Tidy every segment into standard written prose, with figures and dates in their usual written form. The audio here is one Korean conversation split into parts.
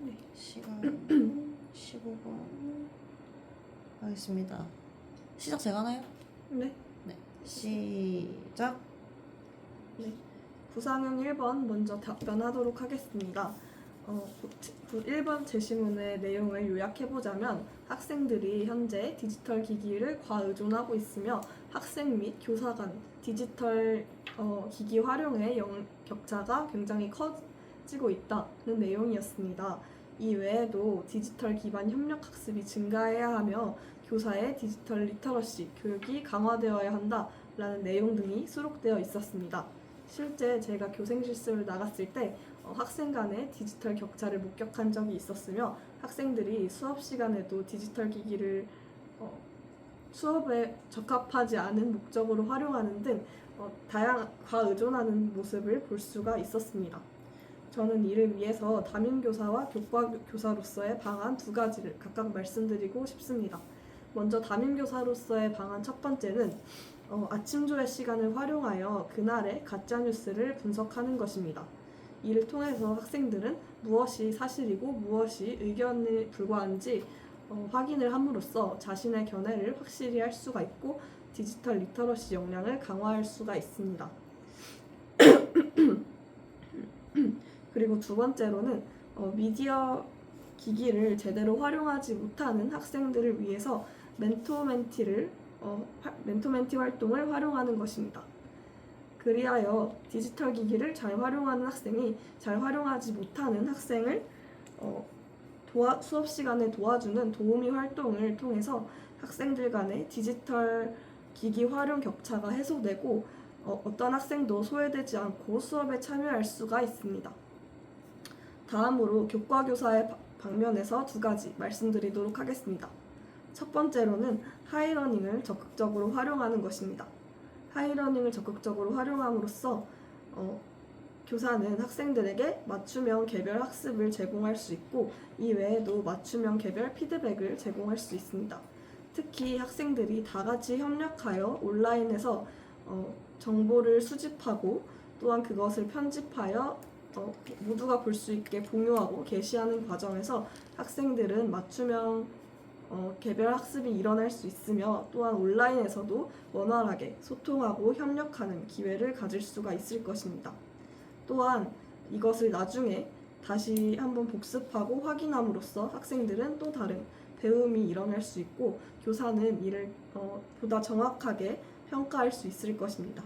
네. 시간 15분 하겠습니다. 시작 제가 하나요? 네. 네. 시작. 네. 구상형 1번 먼저 답변하도록 하겠습니다. 1번 제시문의 내용을 요약해보자면 학생들이 현재 디지털 기기를 과의존하고 있으며 학생 및 교사 간 디지털 기기 활용의 격차가 굉장히 커지고 있다는 내용이었습니다. 이 외에도 디지털 기반 협력 학습이 증가해야 하며 교사의 디지털 리터러시 교육이 강화되어야 한다라는 내용 등이 수록되어 있었습니다. 실제 제가 교생 실습을 나갔을 때 학생 간의 디지털 격차를 목격한 적이 있었으며 학생들이 수업 시간에도 디지털 기기를 수업에 적합하지 않은 목적으로 활용하는 등 다양한 과의존하는 모습을 볼 수가 있었습니다. 저는 이를 위해서 담임교사와 교과교사로서의 방안 두 가지를 각각 말씀드리고 싶습니다. 먼저 담임교사로서의 방안 첫 번째는 아침 조회 시간을 활용하여 그날의 가짜뉴스를 분석하는 것입니다. 이를 통해서 학생들은 무엇이 사실이고 무엇이 의견에 불과한지 확인을 함으로써 자신의 견해를 확실히 할 수가 있고 디지털 리터러시 역량을 강화할 수가 있습니다. 그리고 두 번째로는 미디어 기기를 제대로 활용하지 못하는 학생들을 위해서 멘토멘티 활동을 활용하는 것입니다. 그리하여 디지털 기기를 잘 활용하는 학생이 잘 활용하지 못하는 학생을 수업 시간에 도와주는 도우미 활동을 통해서 학생들 간의 디지털 기기 활용 격차가 해소되고 어떤 학생도 소외되지 않고 수업에 참여할 수가 있습니다. 다음으로 교과교사의 방면에서 두 가지 말씀드리도록 하겠습니다. 첫 번째로는 하이러닝을 적극적으로 활용하는 것입니다. 하이러닝을 적극적으로 활용함으로써 교사는 학생들에게 맞춤형 개별 학습을 제공할 수 있고 이 외에도 맞춤형 개별 피드백을 제공할 수 있습니다. 특히 학생들이 다 같이 협력하여 온라인에서 정보를 수집하고 또한 그것을 편집하여 모두가 볼 수 있게 공유하고 게시하는 과정에서 학생들은 맞춤형 개별 학습이 일어날 수 있으며 또한 온라인에서도 원활하게 소통하고 협력하는 기회를 가질 수가 있을 것입니다. 또한 이것을 나중에 다시 한번 복습하고 확인함으로써 학생들은 또 다른 배움이 일어날 수 있고 교사는 이를 보다 정확하게 평가할 수 있을 것입니다.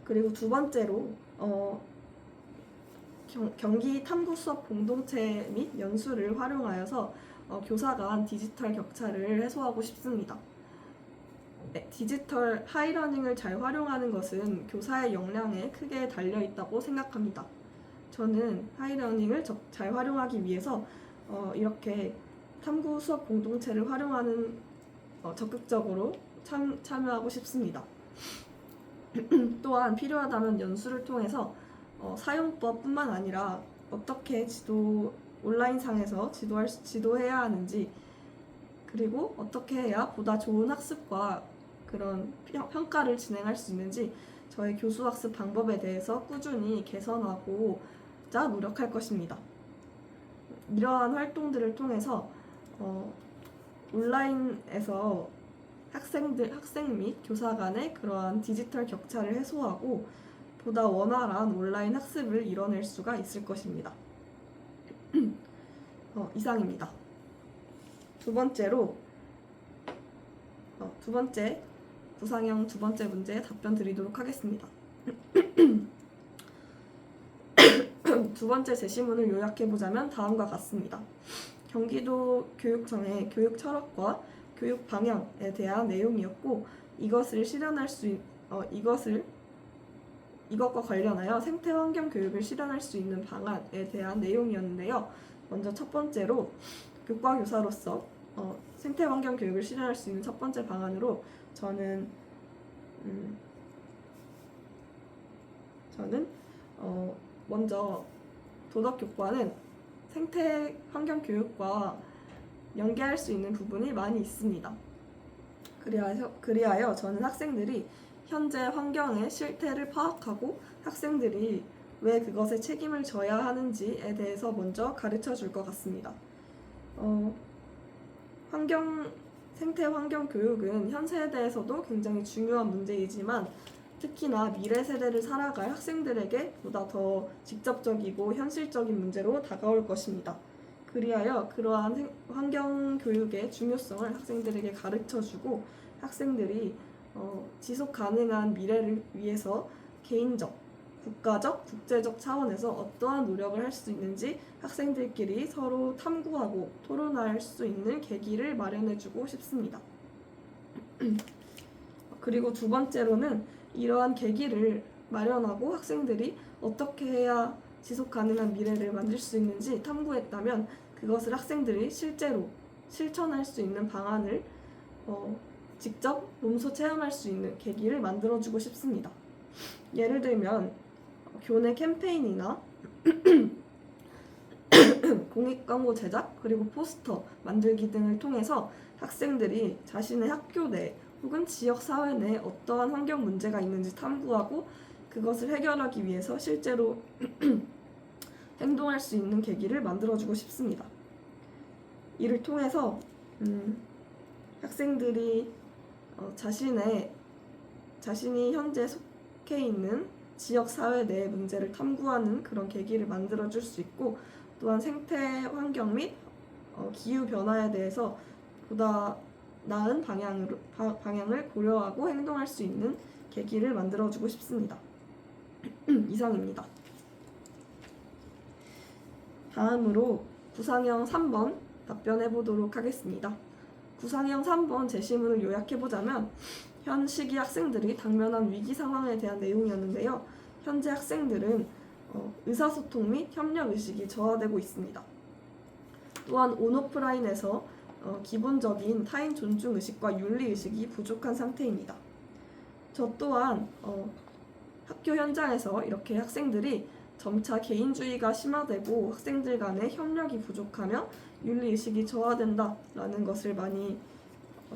그리고 두 번째로 경기 탐구 수업 공동체 및 연수를 활용하여서 교사 간 디지털 격차를 해소하고 싶습니다. 네, 디지털 하이러닝을 잘 활용하는 것은 교사의 역량에 크게 달려 있다고 생각합니다. 저는 하이러닝을 잘 활용하기 위해서 이렇게 탐구 수업 공동체를 활용하는 적극적으로 참여하고 싶습니다. 또한 필요하다면 연수를 통해서 사용법뿐만 아니라 어떻게 온라인상에서 지도해야 하는지 그리고 어떻게 해야 보다 좋은 학습과 그런 평가를 진행할 수 있는지 저의 교수학습 방법에 대해서 꾸준히 개선하고자 노력할 것입니다. 이러한 활동들을 통해서 온라인에서 학생 및 교사 간의 그러한 디지털 격차를 해소하고 보다 원활한 온라인 학습을 이뤄낼 수가 있을 것입니다. 이상입니다. 두 번째 구상형 두 번째 문제에 답변 드리도록 하겠습니다. 두 번째 제시문을 요약해보자면 다음과 같습니다. 경기도 교육청의 교육 철학과 교육 방향에 대한 내용이었고 이것과 관련하여 생태 환경 교육을 실현할 수 있는 방안에 대한 내용이었는데요. 먼저 첫 번째로 교과교사로서 생태 환경 교육을 실현할 수 있는 첫 번째 방안으로 저는 먼저 도덕교과는 생태 환경 교육과 연계할 수 있는 부분이 많이 있습니다. 그리하여 저는 학생들이 현재 환경의 실태를 파악하고 학생들이 왜 그것에 책임을 져야 하는지에 대해서 먼저 가르쳐 줄 것 같습니다. 생태 환경 교육은 현 세대에서도 굉장히 중요한 문제이지만 특히나 미래 세대를 살아갈 학생들에게 보다 더 직접적이고 현실적인 문제로 다가올 것입니다. 그리하여 그러한 환경 교육의 중요성을 학생들에게 가르쳐주고 학생들이 지속 가능한 미래를 위해서 개인적, 국가적, 국제적 차원에서 어떠한 노력을 할 수 있는지 학생들끼리 서로 탐구하고 토론할 수 있는 계기를 마련해주고 싶습니다. 그리고 두 번째로는 이러한 계기를 마련하고 학생들이 어떻게 해야 지속 가능한 미래를 만들 수 있는지 탐구했다면 그것을 학생들이 실제로 실천할 수 있는 방안을 직접 몸소 체험할 수 있는 계기를 만들어주고 싶습니다. 예를 들면 교내 캠페인이나 공익 광고 제작 그리고 포스터 만들기 등을 통해서 학생들이 자신의 학교 내 혹은 지역 사회 내에 어떠한 환경 문제가 있는지 탐구하고 그것을 해결하기 위해서 실제로 행동할 수 있는 계기를 만들어주고 싶습니다. 이를 통해서 학생들이 자신이 현재 속해 있는 지역 사회 내의 문제를 탐구하는 그런 계기를 만들어줄 수 있고 또한 생태 환경 및 기후 변화에 대해서 보다 나은 방향을 고려하고 행동할 수 있는 계기를 만들어주고 싶습니다. 이상입니다. 다음으로 구상형 3번 답변해 보도록 하겠습니다. 구상형 3번 제시문을 요약해보자면 현 시기 학생들이 당면한 위기 상황에 대한 내용이었는데요. 현재 학생들은 의사소통 및 협력의식이 저하되고 있습니다. 또한 온오프라인에서 기본적인 타인 존중의식과 윤리의식이 부족한 상태입니다. 저 또한 학교 현장에서 이렇게 학생들이 점차 개인주의가 심화되고 학생들 간의 협력이 부족하며 윤리의식이 저하된다라는 것을 많이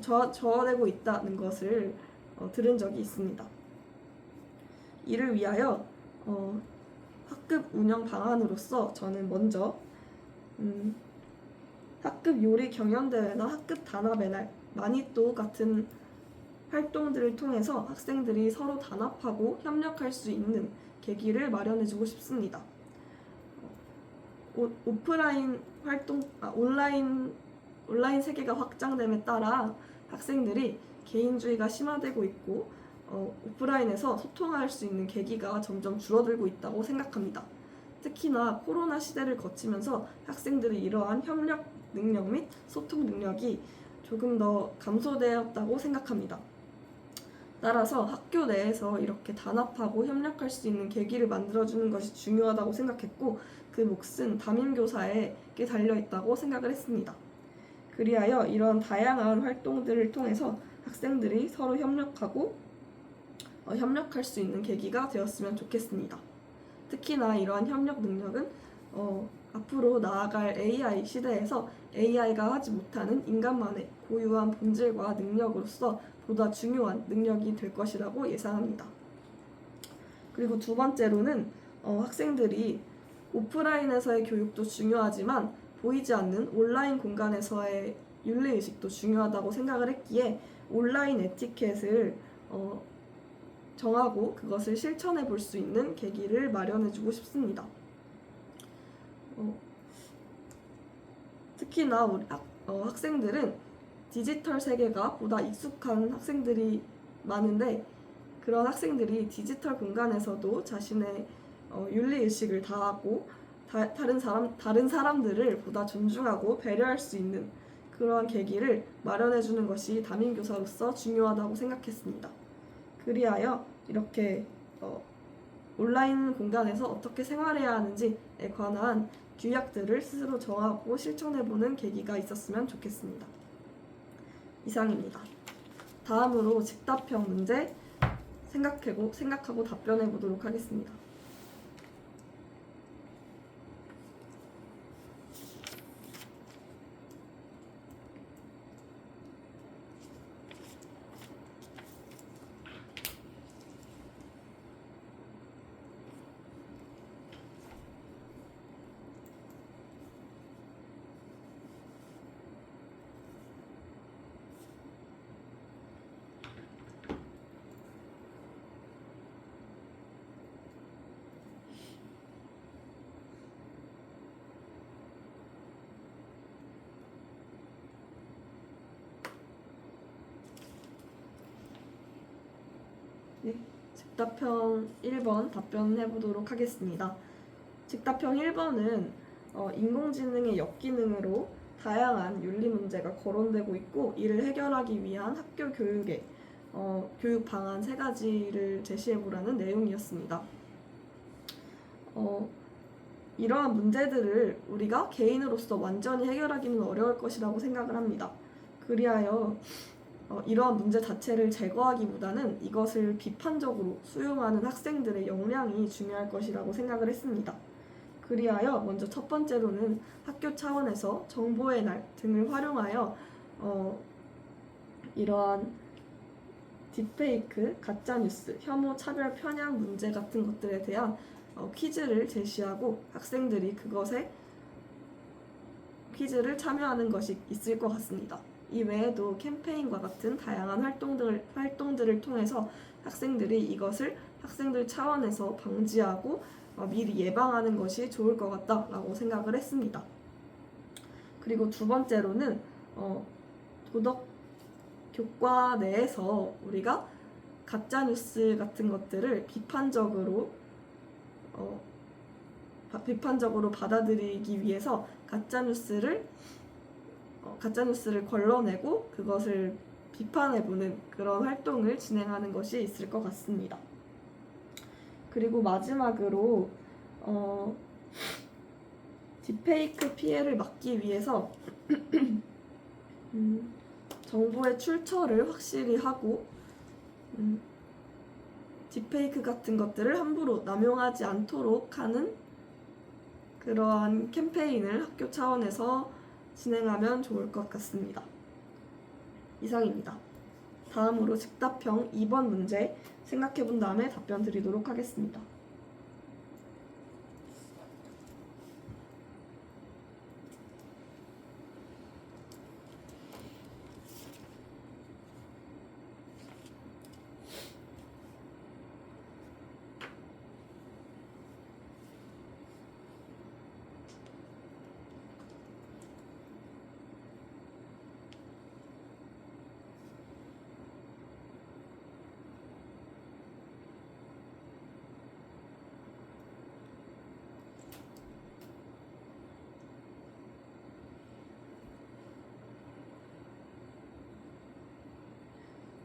저하되고 있다는 것을 들은 적이 있습니다. 이를 위하여 학급 운영 방안으로서 저는 먼저 학급 요리 경연대회나 학급 단합의 날, 마니또 같은 활동들을 통해서 학생들이 서로 단합하고 협력할 수 있는 계기를 마련해주고 싶습니다. 오프라인 활동, 온라인 세계가 확장됨에 따라 학생들이 개인주의가 심화되고 있고 오프라인에서 소통할 수 있는 계기가 점점 줄어들고 있다고 생각합니다. 특히나 코로나 시대를 거치면서 학생들이 이러한 협력 능력 및 소통 능력이 조금 더 감소되었다고 생각합니다. 따라서 학교 내에서 이렇게 단합하고 협력할 수 있는 계기를 만들어주는 것이 중요하다고 생각했고 그 몫은 담임교사에게 달려있다고 생각을 했습니다. 그리하여 이런 다양한 활동들을 통해서 학생들이 서로 협력하고 협력할 수 있는 계기가 되었으면 좋겠습니다. 특히나 이러한 협력 능력은 앞으로 나아갈 AI 시대에서 AI가 하지 못하는 인간만의 고유한 본질과 능력으로서 보다 중요한 능력이 될 것이라고 예상합니다. 그리고 두 번째로는 학생들이 오프라인에서의 교육도 중요하지만 보이지 않는 온라인 공간에서의 윤리의식도 중요하다고 생각을 했기에 온라인 에티켓을 정하고 그것을 실천해 볼 수 있는 계기를 마련해주고 싶습니다. 특히나 우리 학생들은 디지털 세계가 보다 익숙한 학생들이 많은데 그런 학생들이 디지털 공간에서도 자신의 윤리의식을 다하고 다른 사람들을 보다 존중하고 배려할 수 있는 그러한 계기를 마련해주는 것이 담임교사로서 중요하다고 생각했습니다. 그리하여 이렇게 온라인 공간에서 어떻게 생활해야 하는지에 관한 규약들을 스스로 정하고 실천해보는 계기가 있었으면 좋겠습니다. 이상입니다. 다음으로 즉답형 문제 생각하고 답변해 보도록 하겠습니다. 즉답형 1번 답변해 보도록 하겠습니다. 즉답형 1번은 인공지능의 역기능으로 다양한 윤리 문제가 거론되고 있고 이를 해결하기 위한 학교 교육의 교육 방안 3가지를 제시해 보라는 내용이었습니다. 이러한 문제들을 우리가 개인으로서 완전히 해결하기는 어려울 것이라고 생각을 합니다. 그리하여 이러한 문제 자체를 제거하기보다는 이것을 비판적으로 수용하는 학생들의 역량이 중요할 것이라고 생각을 했습니다. 그리하여 먼저 첫 번째로는 학교 차원에서 정보의 날 등을 활용하여 이러한 딥페이크, 가짜뉴스, 혐오, 차별, 편향 문제 같은 것들에 대한 퀴즈를 제시하고 학생들이 그것에 퀴즈를 참여하는 것이 있을 것 같습니다. 이 외에도 캠페인과 같은 다양한 활동들을 통해서 학생들이 이것을 학생들 차원에서 방지하고 미리 예방하는 것이 좋을 것 같다라고 생각을 했습니다. 그리고 두 번째로는 도덕 교과 내에서 우리가 가짜뉴스 같은 것들을 비판적으로 받아들이기 위해서 가짜뉴스를 걸러내고 그것을 비판해보는 그런 활동을 진행하는 것이 있을 것 같습니다. 그리고 마지막으로 딥페이크 피해를 막기 위해서 정보의 출처를 확실히 하고 딥페이크 같은 것들을 함부로 남용하지 않도록 하는 그러한 캠페인을 학교 차원에서 진행하면 좋을 것 같습니다. 이상입니다. 다음으로 즉답형 2번 문제 생각해 본 다음에 답변 드리도록 하겠습니다.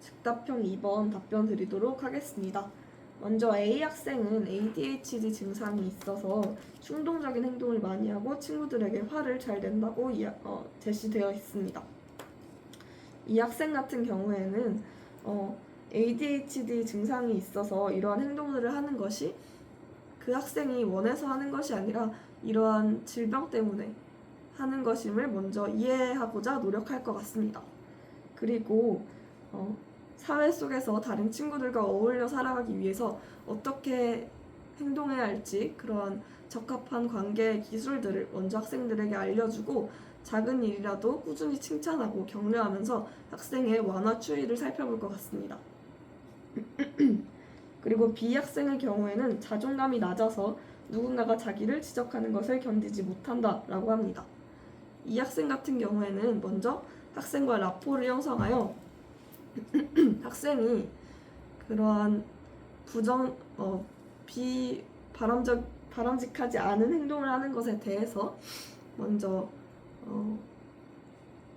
즉답형 2번 답변 드리도록 하겠습니다. 먼저 A 학생은 ADHD 증상이 있어서 충동적인 행동을 많이 하고 친구들에게 화를 잘 낸다고 제시되어 있습니다. 이 학생 같은 경우에는 ADHD 증상이 있어서 이러한 행동들을 하는 것이 그 학생이 원해서 하는 것이 아니라 이러한 질병 때문에 하는 것임을 먼저 이해하고자 노력할 것 같습니다. 그리고 사회 속에서 다른 친구들과 어울려 살아가기 위해서 어떻게 행동해야 할지 그러한 적합한 관계 기술들을 먼저 학생들에게 알려주고 작은 일이라도 꾸준히 칭찬하고 격려하면서 학생의 완화 추이를 살펴볼 것 같습니다. 그리고 B 학생의 경우에는 자존감이 낮아서 누군가가 자기를 지적하는 것을 견디지 못한다라고 합니다. 이 학생 같은 경우에는 먼저 학생과 라포를 형성하여 학생이 그러한 바람직하지 않은 행동을 하는 것에 대해서 먼저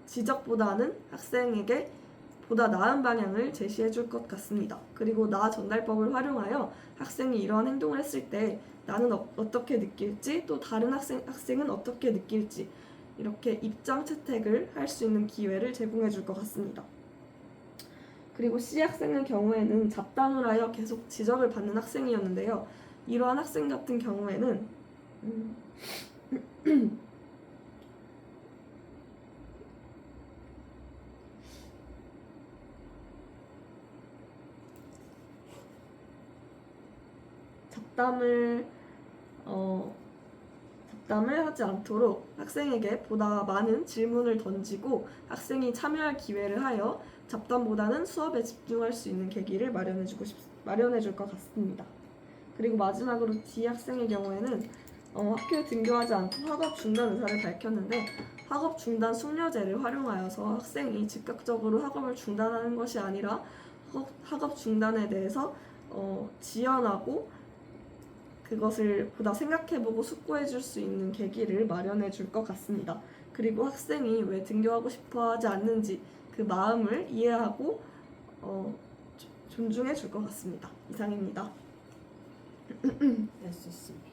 지적보다는 학생에게 보다 나은 방향을 제시해 줄 것 같습니다. 그리고 나 전달법을 활용하여 학생이 이러한 행동을 했을 때 나는 어떻게 느낄지 또 다른 학생은 어떻게 느낄지 이렇게 입장 채택을 할 수 있는 기회를 제공해 줄 것 같습니다. 그리고 C 학생의 경우에는 잡담을 하여 계속 지적을 받는 학생이었는데요. 이러한 학생 같은 경우에는 잡담을 하지 않도록 학생에게 보다 많은 질문을 던지고 학생이 참여할 기회를 하여 잡담보다는 수업에 집중할 수 있는 계기를 마련해 줄 것 같습니다. 그리고 마지막으로 D 학생의 경우에는 학교에 등교하지 않고 학업 중단 의사를 밝혔는데 학업 중단 숙려제를 활용하여서 학생이 즉각적으로 학업을 중단하는 것이 아니라 학업 중단에 대해서 지연하고 그것을 보다 생각해보고 숙고해줄 수 있는 계기를 마련해줄 것 같습니다. 그리고 학생이 왜 등교하고 싶어하지 않는지 그 마음을 이해하고 존중해줄 것 같습니다. 이상입니다. 네, 썼습니다.